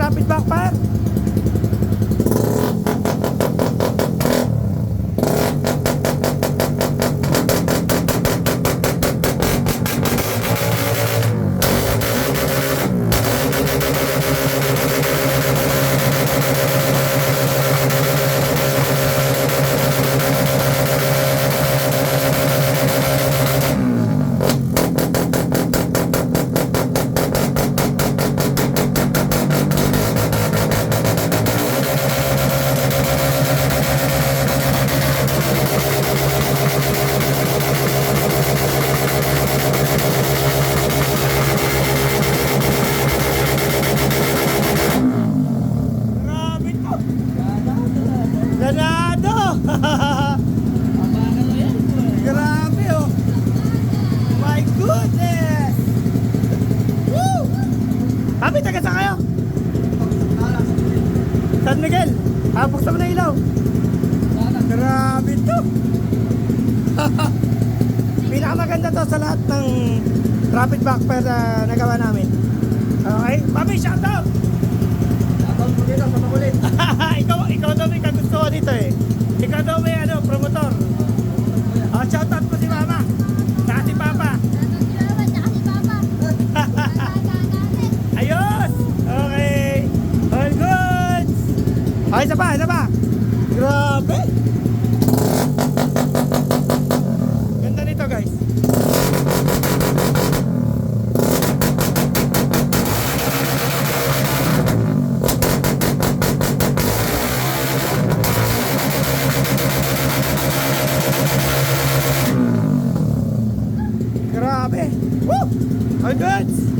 rapid backfire. Grabe to. Ganado. Grabe oh. My goodness. Woo! Papi, taga saan kayo? San Miguel. Buksan mo na ilaw. Grabe to. Pinakamaganda to sa lahat ng rapid backfire na nagawa namin. Okay? Papi, shout out! Shoutout mo dito sa makulit. ikaw daw may kagustuhan dito eh. Ikaw daw may promotor. Shout out po si Mama. Saka si Papa. Ayos! Okay. All goods! Okay, isa pa. Grabe! Ganda nito guys. Grabe! Woo! All goods!